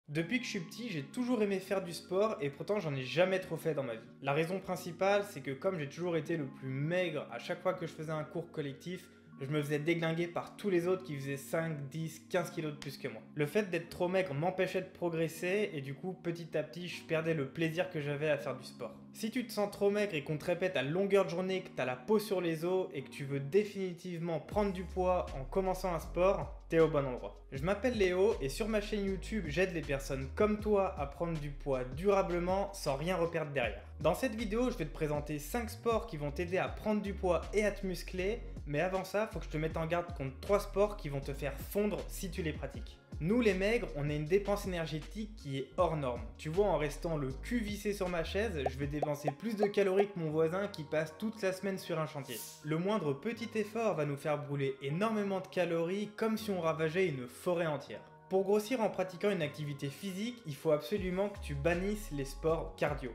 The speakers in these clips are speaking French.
Depuis que je suis petit, j'ai toujours aimé faire du sport et pourtant j'en ai jamais trop fait dans ma vie. La raison principale, c'est que comme j'ai toujours été le plus maigre à chaque fois que je faisais un cours collectif, je me faisais déglinguer par tous les autres qui faisaient 5, 10, 15 kilos de plus que moi. Le fait d'être trop maigre m'empêchait de progresser et du coup, petit à petit, je perdais le plaisir que j'avais à faire du sport. Si tu te sens trop maigre et qu'on te répète à longueur de journée que t'as la peau sur les os et que tu veux définitivement prendre du poids en commençant un sport, t'es au bon endroit. Je m'appelle Léo et sur ma chaîne YouTube, j'aide les personnes comme toi à prendre du poids durablement sans rien reperdre derrière. Dans cette vidéo, je vais te présenter 5 sports qui vont t'aider à prendre du poids et à te muscler, mais avant ça, faut que je te mette en garde contre 3 sports qui vont te faire fondre si tu les pratiques. Nous les maigres, on a une dépense énergétique qui est hors norme. Tu vois, en restant le cul vissé sur ma chaise, je vais dépenser plus de calories que mon voisin qui passe toute la semaine sur un chantier. Le moindre petit effort va nous faire brûler énormément de calories comme si on ravageait une forêt entière. Pour grossir en pratiquant une activité physique, il faut absolument que tu bannisses les sports cardio.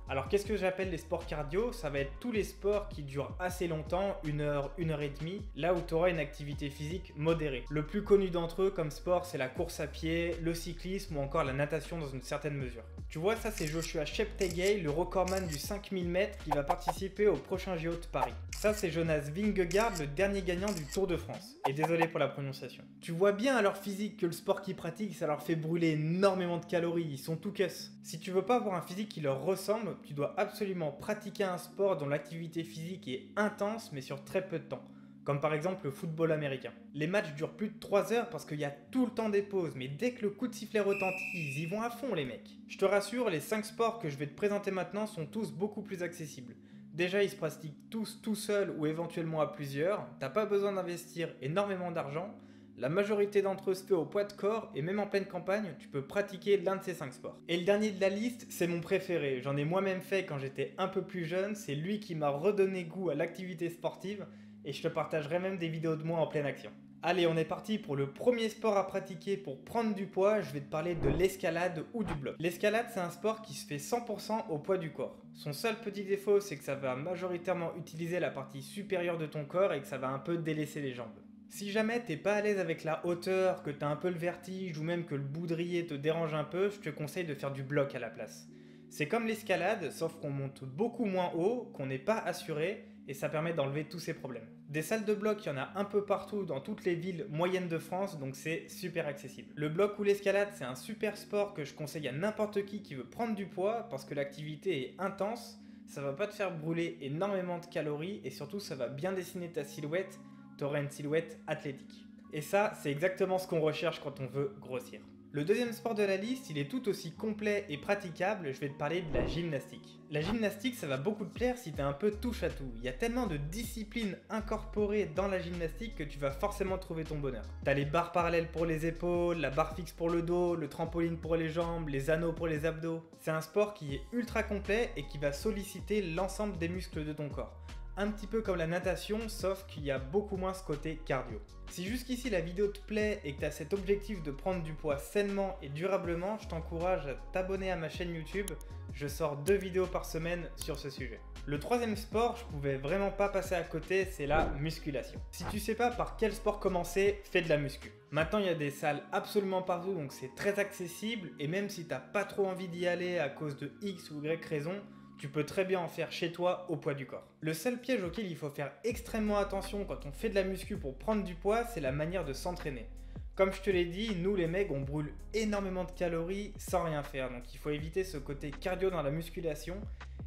Alors qu'est-ce que j'appelle les sports cardio? Ça va être tous les sports qui durent assez longtemps, 1 heure et demie, là où tu auras une activité physique modérée. Le plus connu d'entre eux comme sport, c'est la course à pied, le cyclisme ou encore la natation dans une certaine mesure. Tu vois, ça c'est Joshua Cheptegei, le recordman du 5000 mètres qui va participer au prochain JO de Paris. Ça c'est Jonas Vingegaard, le dernier gagnant du Tour de France. Et désolé pour la prononciation. Tu vois bien à leur physique que le sport qu'ils pratiquent, ça leur fait brûler énormément de calories, ils sont tout cuss. Si tu veux pas avoir un physique qui leur ressemble, tu dois absolument pratiquer un sport dont l'activité physique est intense mais sur très peu de temps, comme par exemple le football américain. Les matchs durent plus de 3 heures parce qu'il y a tout le temps des pauses, mais dès que le coup de sifflet retentit, ils y vont à fond les mecs. Je te rassure, les 5 sports que je vais te présenter maintenant sont tous beaucoup plus accessibles. Déjà, ils se pratiquent tous tout seuls ou éventuellement à plusieurs, t'as pas besoin d'investir énormément d'argent. La majorité d'entre eux se fait au poids de corps et même en pleine campagne, tu peux pratiquer l'un de ces 5 sports. Et le dernier de la liste, c'est mon préféré. J'en ai moi-même fait quand j'étais un peu plus jeune, c'est lui qui m'a redonné goût à l'activité sportive et je te partagerai même des vidéos de moi en pleine action. Allez, on est parti pour le premier sport à pratiquer pour prendre du poids, je vais te parler de l'escalade ou du bloc. L'escalade, c'est un sport qui se fait 100% au poids du corps. Son seul petit défaut, c'est que ça va majoritairement utiliser la partie supérieure de ton corps et que ça va un peu délaisser les jambes. Si jamais t'es pas à l'aise avec la hauteur, que t'as un peu le vertige ou même que le boudrier te dérange un peu, je te conseille de faire du bloc à la place. C'est comme l'escalade, sauf qu'on monte beaucoup moins haut, qu'on n'est pas assuré, et ça permet d'enlever tous ces problèmes. Des salles de bloc, il y en a un peu partout dans toutes les villes moyennes de France, donc c'est super accessible. Le bloc ou l'escalade, c'est un super sport que je conseille à n'importe qui veut prendre du poids, parce que l'activité est intense, ça va pas te faire brûler énormément de calories, et surtout ça va bien dessiner ta silhouette, t'auras une silhouette athlétique. Et ça, c'est exactement ce qu'on recherche quand on veut grossir. Le deuxième sport de la liste, il est tout aussi complet et praticable, je vais te parler de la gymnastique. La gymnastique, ça va beaucoup te plaire si t'es un peu touche à tout. Il y a tellement de disciplines incorporées dans la gymnastique que tu vas forcément trouver ton bonheur. T'as les barres parallèles pour les épaules, la barre fixe pour le dos, le trampoline pour les jambes, les anneaux pour les abdos. C'est un sport qui est ultra complet et qui va solliciter l'ensemble des muscles de ton corps. Un petit peu comme la natation, sauf qu'il y a beaucoup moins ce côté cardio. Si jusqu'ici la vidéo te plaît et que tu as cet objectif de prendre du poids sainement et durablement, je t'encourage à t'abonner à ma chaîne YouTube. Je sors 2 vidéos par semaine sur ce sujet. Le troisième sport, je pouvais vraiment pas passer à côté, c'est la musculation. Si tu sais pas par quel sport commencer, fais de la muscu. Maintenant, il y a des salles absolument partout, donc c'est très accessible, et même si t'as pas trop envie d'y aller à cause de X ou Y raison, tu peux très bien en faire chez toi au poids du corps. Le seul piège auquel il faut faire extrêmement attention quand on fait de la muscu pour prendre du poids, c'est la manière de s'entraîner. Comme je te l'ai dit, nous les mecs, on brûle énormément de calories sans rien faire, donc il faut éviter ce côté cardio dans la musculation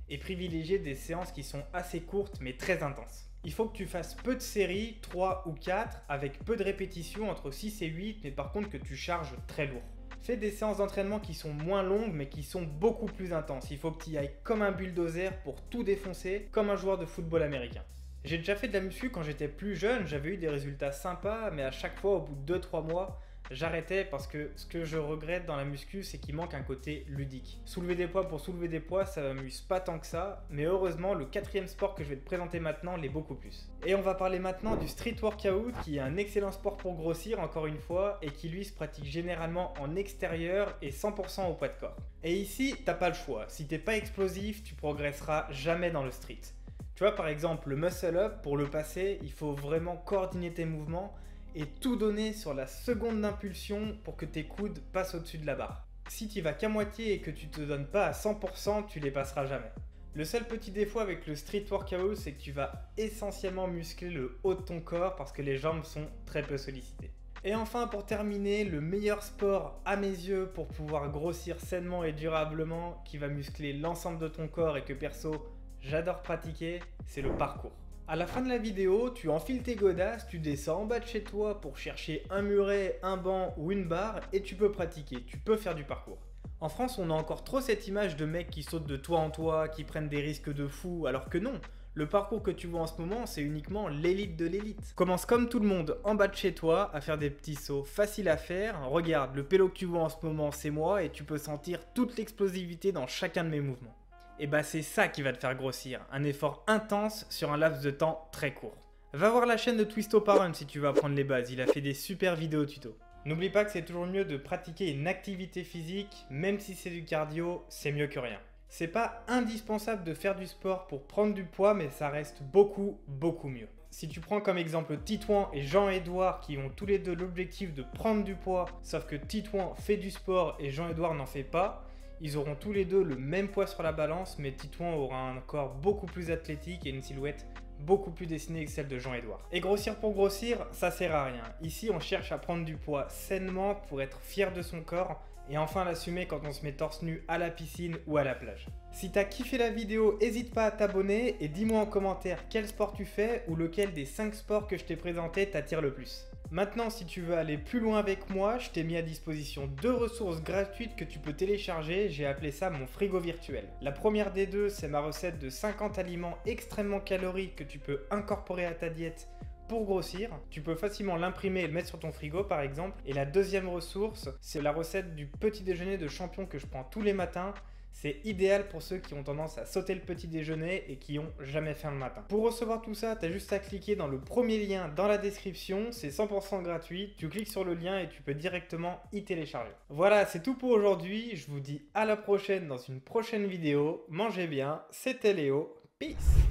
et privilégier des séances qui sont assez courtes mais très intenses. Il faut que tu fasses peu de séries, 3 ou 4, avec peu de répétitions, entre 6 et 8, mais par contre que tu charges très lourd. Fais des séances d'entraînement qui sont moins longues mais qui sont beaucoup plus intenses. Il faut que tu y ailles comme un bulldozer pour tout défoncer, comme un joueur de football américain. J'ai déjà fait de la muscu quand j'étais plus jeune, j'avais eu des résultats sympas, mais à chaque fois au bout de 2-3 mois, j'arrêtais parce que ce que je regrette dans la muscu, c'est qu'il manque un côté ludique. Soulever des poids pour soulever des poids, ça m'amuse pas tant que ça, mais heureusement, le 4e sport que je vais te présenter maintenant l'est beaucoup plus. Et on va parler maintenant du street workout, qui est un excellent sport pour grossir, encore une fois, et qui lui se pratique généralement en extérieur et 100% au poids de corps. Et ici, t'as pas le choix. Si t'es pas explosif, tu progresseras jamais dans le street. Tu vois, par exemple, le muscle up, pour le passer, il faut vraiment coordonner tes mouvements et tout donner sur la seconde d'impulsion pour que tes coudes passent au-dessus de la barre. Si tu vas qu'à moitié et que tu te donnes pas à 100%, tu les passeras jamais. Le seul petit défaut avec le street workout, c'est que tu vas essentiellement muscler le haut de ton corps parce que les jambes sont très peu sollicitées. Et enfin, pour terminer, le meilleur sport à mes yeux pour pouvoir grossir sainement et durablement, qui va muscler l'ensemble de ton corps et que perso, j'adore pratiquer, c'est le parcours. À la fin de la vidéo, tu enfiles tes godasses, tu descends en bas de chez toi pour chercher un muret, un banc ou une barre et tu peux pratiquer, tu peux faire du parcours. En France, on a encore trop cette image de mecs qui sautent de toit en toit, qui prennent des risques de fou, alors que non. Le parcours que tu vois en ce moment, c'est uniquement l'élite de l'élite. Commence comme tout le monde en bas de chez toi à faire des petits sauts faciles à faire. Regarde, le pélo que tu vois en ce moment, c'est moi et tu peux sentir toute l'explosivité dans chacun de mes mouvements. Et bah c'est ça qui va te faire grossir, un effort intense sur un laps de temps très court. Va voir la chaîne de Twisto Parent si tu veux apprendre les bases, il a fait des super vidéos tuto. N'oublie pas que c'est toujours mieux de pratiquer une activité physique, même si c'est du cardio, c'est mieux que rien. C'est pas indispensable de faire du sport pour prendre du poids, mais ça reste beaucoup mieux. Si tu prends comme exemple Titouan et Jean-Édouard qui ont tous les deux l'objectif de prendre du poids, sauf que Titouan fait du sport et Jean-Édouard n'en fait pas, ils auront tous les deux le même poids sur la balance, mais Titouan aura un corps beaucoup plus athlétique et une silhouette beaucoup plus dessinée que celle de Jean-Édouard. Et grossir pour grossir, ça sert à rien. Ici, on cherche à prendre du poids sainement pour être fier de son corps et enfin l'assumer quand on se met torse nu à la piscine ou à la plage. Si t'as kiffé la vidéo, n'hésite pas à t'abonner et dis-moi en commentaire quel sport tu fais ou lequel des 5 sports que je t'ai présentés t'attire le plus. Maintenant, si tu veux aller plus loin avec moi, je t'ai mis à disposition 2 ressources gratuites que tu peux télécharger, j'ai appelé ça mon frigo virtuel. La première des deux, c'est ma recette de 50 aliments extrêmement caloriques que tu peux incorporer à ta diète pour grossir. Tu peux facilement l'imprimer et le mettre sur ton frigo par exemple. Et la deuxième ressource, c'est la recette du petit déjeuner de champion que je prends tous les matins. C'est idéal pour ceux qui ont tendance à sauter le petit déjeuner et qui ont jamais faim le matin. Pour recevoir tout ça, tu as juste à cliquer dans le premier lien dans la description, c'est 100% gratuit. Tu cliques sur le lien et tu peux directement y télécharger. Voilà, c'est tout pour aujourd'hui. Je vous dis à la prochaine dans une prochaine vidéo. Mangez bien, c'était Léo. Peace!